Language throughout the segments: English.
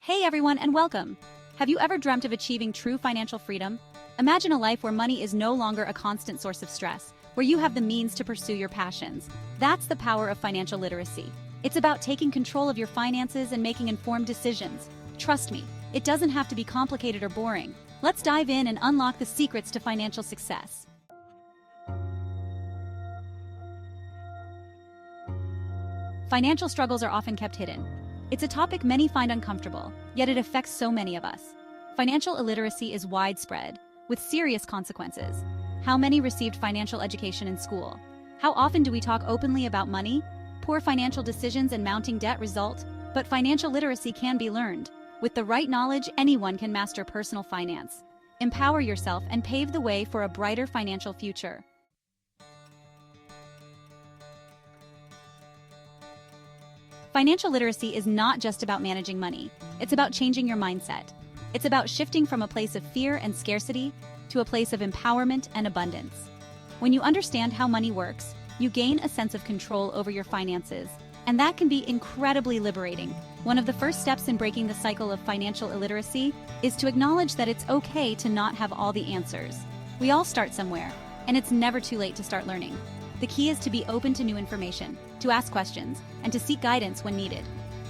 Hey everyone and welcome! Have you ever dreamt of achieving true financial freedom? Imagine a life where money is no longer a constant source of stress, where you have the means to pursue your passions. That's the power of financial literacy. It's about taking control of your finances and making informed decisions. Trust me, it doesn't have to be complicated or boring. Let's dive in and unlock the secrets to financial success. Financial struggles are often kept hidden. It's a topic many find uncomfortable, yet it affects so many of us. Financial illiteracy is widespread, with serious consequences. How many received financial education in school? How often do we talk openly about money? Poor financial decisions and mounting debt result, but financial literacy can be learned. With the right knowledge, anyone can master personal finance. Empower yourself and pave the way for a brighter financial future. Financial literacy is not just about managing money. It's about changing your mindset. It's about shifting from a place of fear and scarcity to a place of empowerment and abundance. When you understand how money works, you gain a sense of control over your finances, and that can be incredibly liberating. One of the first steps in breaking the cycle of financial illiteracy is to acknowledge that it's okay to not have all the answers. We all start somewhere, and it's never too late to start learning. The key is to be open to new information, to ask questions, and to seek guidance when needed.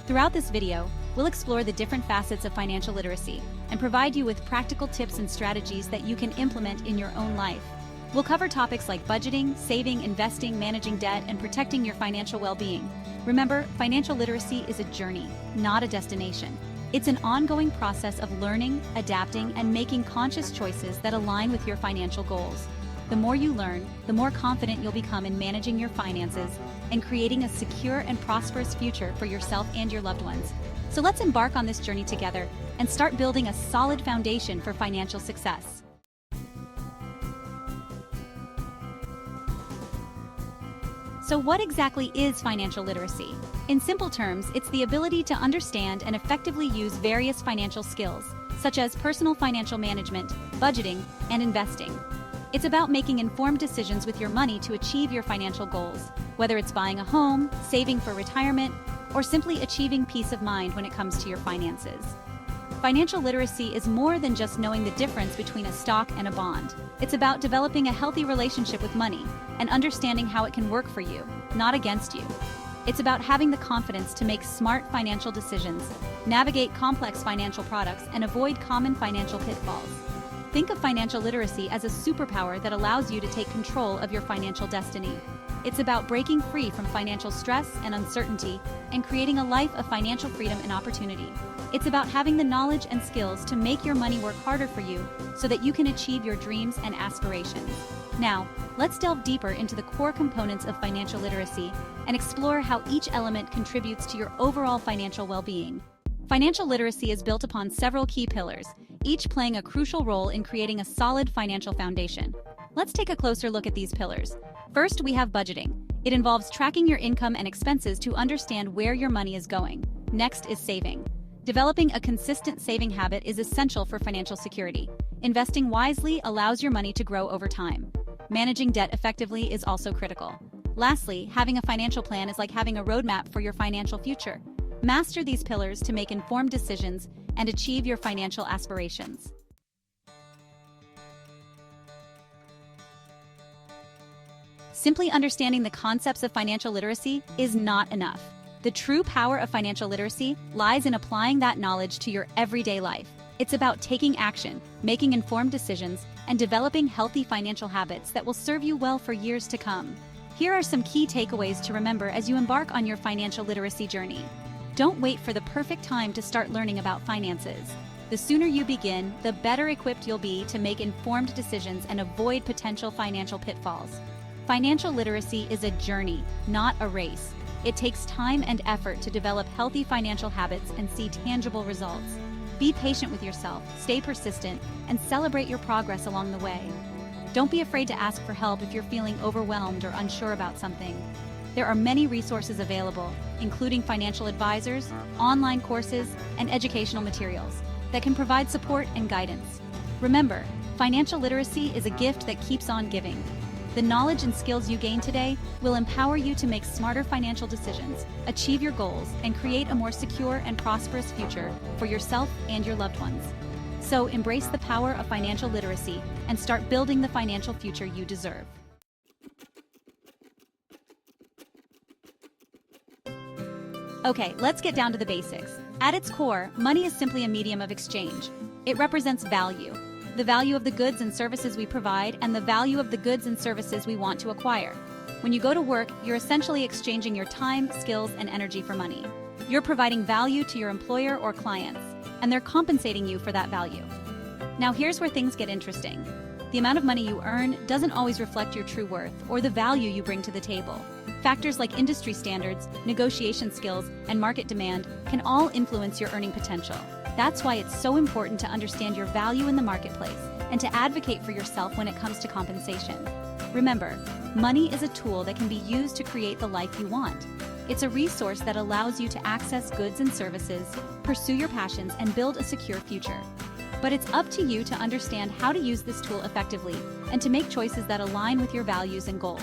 Throughout this video, we'll explore the different facets of financial literacy and provide you with practical tips and strategies that you can implement in your own life. We'll cover topics like budgeting, saving, investing, managing debt, and protecting your financial well-being. Remember, financial literacy is a journey, not a destination. It's an ongoing process of learning, adapting, and making conscious choices that align with your financial goals. The more you learn, the more confident you'll become in managing your finances and creating a secure and prosperous future for yourself and your loved ones. So let's embark on this journey together and start building a solid foundation for financial success. So what exactly is financial literacy? In simple terms, it's the ability to understand and effectively use various financial skills, such as personal financial management, budgeting, and investing. It's about making informed decisions with your money to achieve your financial goals, whether it's buying a home, saving for retirement, or simply achieving peace of mind when it comes to your finances. Financial literacy is more than just knowing the difference between a stock and a bond. It's about developing a healthy relationship with money and understanding how it can work for you, not against you. It's about having the confidence to make smart financial decisions, navigate complex financial products, and avoid common financial pitfalls. Think of financial literacy as a superpower that allows you to take control of your financial destiny. It's about breaking free from financial stress and uncertainty and creating a life of financial freedom and opportunity. It's about having the knowledge and skills to make your money work harder for you so that you can achieve your dreams and aspirations. Now, let's delve deeper into the core components of financial literacy and explore how each element contributes to your overall financial well-being. Financial literacy is built upon several key pillars, each playing a crucial role in creating a solid financial foundation. Let's take a closer look at these pillars. First, we have budgeting. It involves tracking your income and expenses to understand where your money is going. Next is saving. Developing a consistent saving habit is essential for financial security. Investing wisely allows your money to grow over time. Managing debt effectively is also critical. Lastly, having a financial plan is like having a roadmap for your financial future. Master these pillars to make informed decisions and achieve your financial aspirations. Simply understanding the concepts of financial literacy is not enough. The true power of financial literacy lies in applying that knowledge to your everyday life. It's about taking action, making informed decisions, and developing healthy financial habits that will serve you well for years to come. Here are some key takeaways to remember as you embark on your financial literacy journey. Don't wait for the perfect time to start learning about finances. The sooner you begin, the better equipped you'll be to make informed decisions and avoid potential financial pitfalls. Financial literacy is a journey, not a race. It takes time and effort to develop healthy financial habits and see tangible results. Be patient with yourself, stay persistent, and celebrate your progress along the way. Don't be afraid to ask for help if you're feeling overwhelmed or unsure about something. There are many resources available, including financial advisors, online courses, and educational materials that can provide support and guidance. Remember, financial literacy is a gift that keeps on giving. The knowledge and skills you gain today will empower you to make smarter financial decisions, achieve your goals, and create a more secure and prosperous future for yourself and your loved ones. So embrace the power of financial literacy and start building the financial future you deserve. Okay, let's get down to the basics. At its core, money is simply a medium of exchange. It represents value. The value of the goods and services we provide and the value of the goods and services we want to acquire. When you go to work, you're essentially exchanging your time, skills, and energy for money. You're providing value to your employer or clients, and they're compensating you for that value. Now here's where things get interesting. The amount of money you earn doesn't always reflect your true worth or the value you bring to the table. Factors like industry standards, negotiation skills, and market demand can all influence your earning potential. That's why it's so important to understand your value in the marketplace and to advocate for yourself when it comes to compensation. Remember, money is a tool that can be used to create the life you want. It's a resource that allows you to access goods and services, pursue your passions, and build a secure future. But it's up to you to understand how to use this tool effectively and to make choices that align with your values and goals.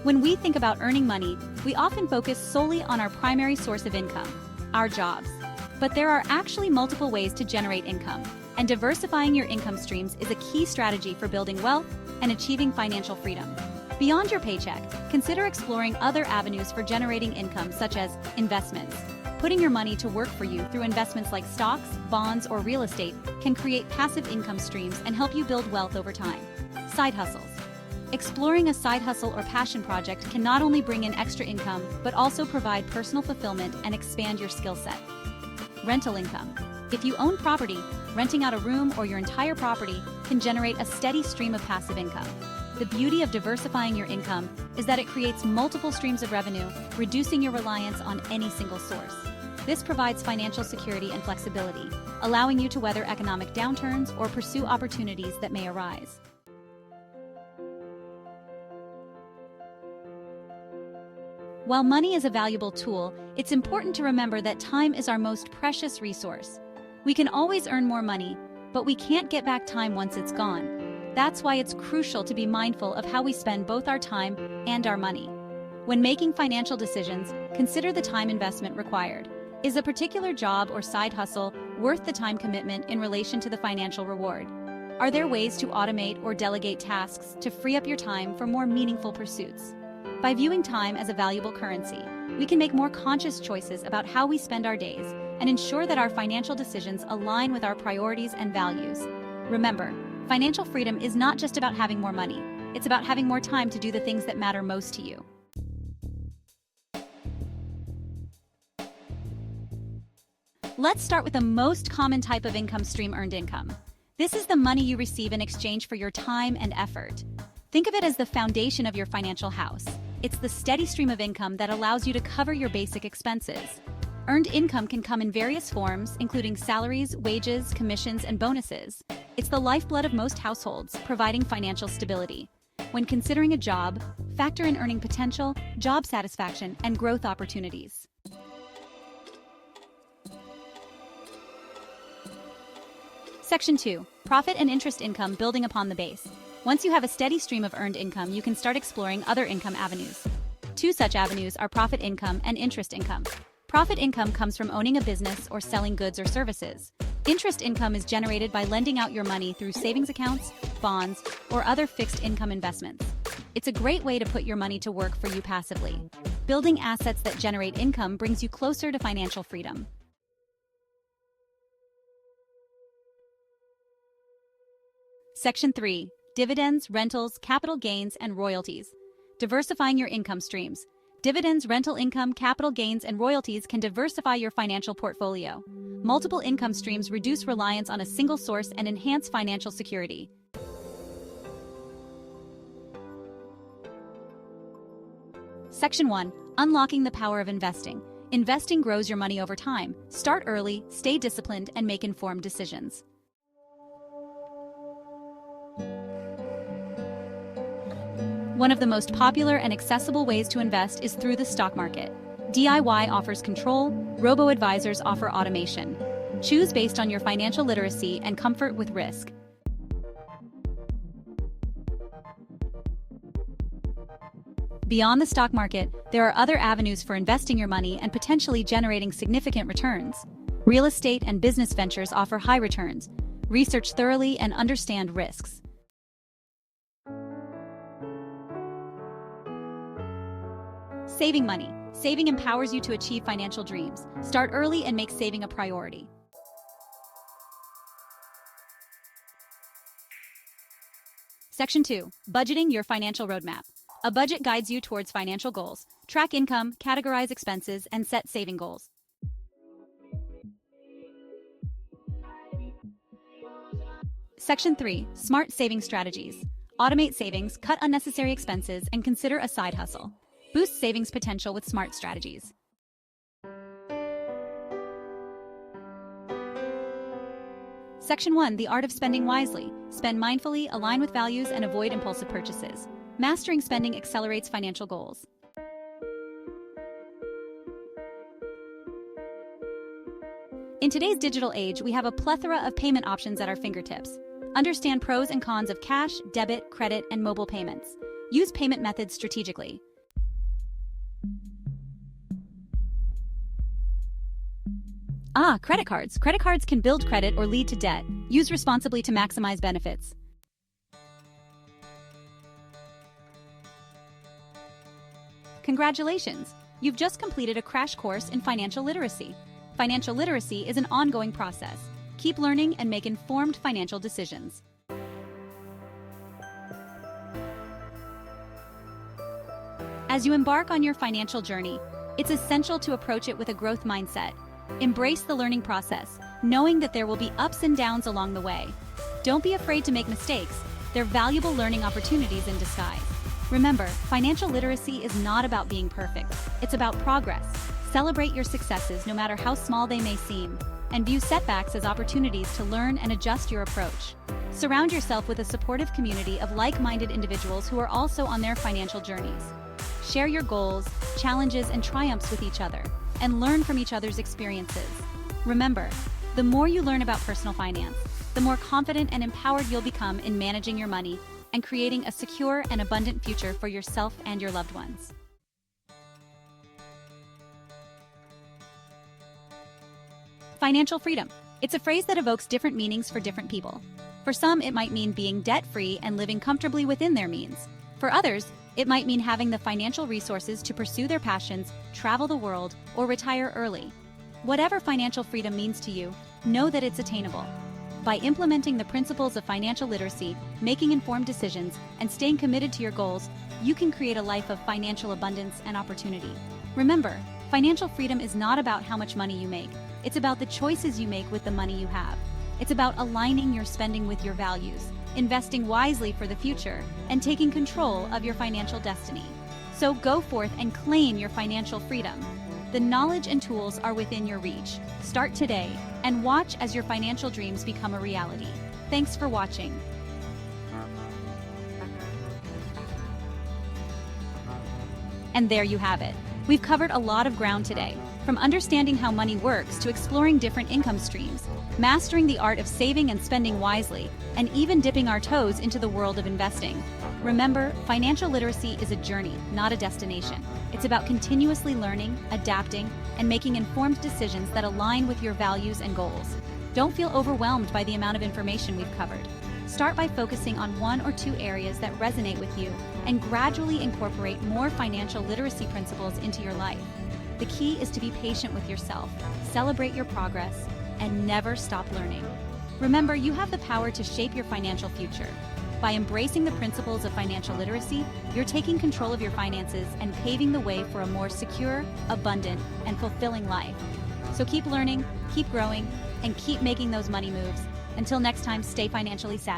When we think about earning money, we often focus solely on our primary source of income, our jobs. But there are actually multiple ways to generate income, and diversifying your income streams is a key strategy for building wealth and achieving financial freedom. Beyond your paycheck, consider exploring other avenues for generating income, such as investments. Putting your money to work for you through investments like stocks, bonds, or real estate can create passive income streams and help you build wealth over time. Side hustles. Exploring a side hustle or passion project can not only bring in extra income, but also provide personal fulfillment and expand your skill set. Rental income. If you own property, renting out a room or your entire property can generate a steady stream of passive income. The beauty of diversifying your income is that it creates multiple streams of revenue, reducing your reliance on any single source. This provides financial security and flexibility, allowing you to weather economic downturns or pursue opportunities that may arise. While money is a valuable tool, it's important to remember that time is our most precious resource. We can always earn more money, but we can't get back time once it's gone. That's why it's crucial to be mindful of how we spend both our time and our money. When making financial decisions, consider the time investment required. Is a particular job or side hustle worth the time commitment in relation to the financial reward? Are there ways to automate or delegate tasks to free up your time for more meaningful pursuits? By viewing time as a valuable currency, we can make more conscious choices about how we spend our days and ensure that our financial decisions align with our priorities and values. Remember, financial freedom is not just about having more money. It's about having more time to do the things that matter most to you. Let's start with the most common type of income stream, earned income. This is the money you receive in exchange for your time and effort. Think of it as the foundation of your financial house. It's the steady stream of income that allows you to cover your basic expenses. Earned income can come in various forms, including salaries, wages, commissions, and bonuses. It's the lifeblood of most households, providing financial stability. When considering a job, factor in earning potential, job satisfaction, and growth opportunities. Section 2. Profit and interest income, building upon the base. Once you have a steady stream of earned income, you can start exploring other income avenues. Two such avenues are profit income and interest income. Profit income comes from owning a business or selling goods or services. Interest income is generated by lending out your money through savings accounts, bonds, or other fixed income investments. It's a great way to put your money to work for you passively. Building assets that generate income brings you closer to financial freedom. Section 3. Dividends, rentals, capital gains, and royalties. Diversifying your income streams. Dividends, rental income, capital gains, and royalties can diversify your financial portfolio. Multiple income streams reduce reliance on a single source and enhance financial security. Section 1. Unlocking the power of investing. Investing grows your money over time. Start early, stay disciplined, and make informed decisions. One of the most popular and accessible ways to invest is through the stock market. DIY offers control, robo-advisors offer automation. Choose based on your financial literacy and comfort with risk. Beyond the stock market, there are other avenues for investing your money and potentially generating significant returns. Real estate and business ventures offer high returns. Research thoroughly and understand risks. Saving money. Saving empowers you to achieve financial dreams. Start early and make saving a priority. Section 2. Budgeting your financial roadmap. A budget guides you towards financial goals. Track income, categorize expenses, and set saving goals. Section 3. Smart saving strategies. Automate savings, cut unnecessary expenses, and consider a side hustle. Boost savings potential with smart strategies. Section 1. The art of spending wisely. Spend mindfully, align with values, and avoid impulsive purchases. Mastering spending accelerates financial goals. In today's digital age, we have a plethora of payment options at our fingertips. Understand pros and cons of cash, debit, credit, and mobile payments. Use payment methods strategically. Credit cards. Credit cards can build credit or lead to debt. Use responsibly to maximize benefits. Congratulations! You've just completed a crash course in financial literacy. Financial literacy is an ongoing process. Keep learning and make informed financial decisions. As you embark on your financial journey, it's essential to approach it with a growth mindset. Embrace the learning process, knowing that there will be ups and downs along the way. Don't be afraid to make mistakes. They're valuable learning opportunities in disguise. Remember, financial literacy is not about being perfect. It's about progress. Celebrate your successes no matter how small they may seem, and view setbacks as opportunities to learn and adjust your approach. Surround yourself with a supportive community of like-minded individuals who are also on their financial journeys. Share your goals, challenges, and triumphs with each other, and learn from each other's experiences. Remember, the more you learn about personal finance, the more confident and empowered you'll become in managing your money and creating a secure and abundant future for yourself and your loved ones. Financial freedom. It's a phrase that evokes different meanings for different people. For some, it might mean being debt-free and living comfortably within their means. For others, it might mean having the financial resources to pursue their passions, travel the world, or retire early. Whatever financial freedom means to you, know that it's attainable. By implementing the principles of financial literacy, making informed decisions, and staying committed to your goals, you can create a life of financial abundance and opportunity. Remember, financial freedom is not about how much money you make. It's about the choices you make with the money you have. It's about aligning your spending with your values, investing wisely for the future, and taking control of your financial destiny. So go forth and claim your financial freedom. The knowledge and tools are within your reach. Start today and watch as your financial dreams become a reality. Thanks for watching. And there you have it. We've covered a lot of ground today, from understanding how money works to exploring different income streams, mastering the art of saving and spending wisely, and even dipping our toes into the world of investing. Remember, financial literacy is a journey, not a destination. It's about continuously learning, adapting, and making informed decisions that align with your values and goals. Don't feel overwhelmed by the amount of information we've covered. Start by focusing on one or two areas that resonate with you and gradually incorporate more financial literacy principles into your life. The key is to be patient with yourself, celebrate your progress, and never stop learning. Remember, you have the power to shape your financial future. By embracing the principles of financial literacy, you're taking control of your finances and paving the way for a more secure, abundant, and fulfilling life. So keep learning, keep growing, and keep making those money moves. Until next time, stay financially savvy.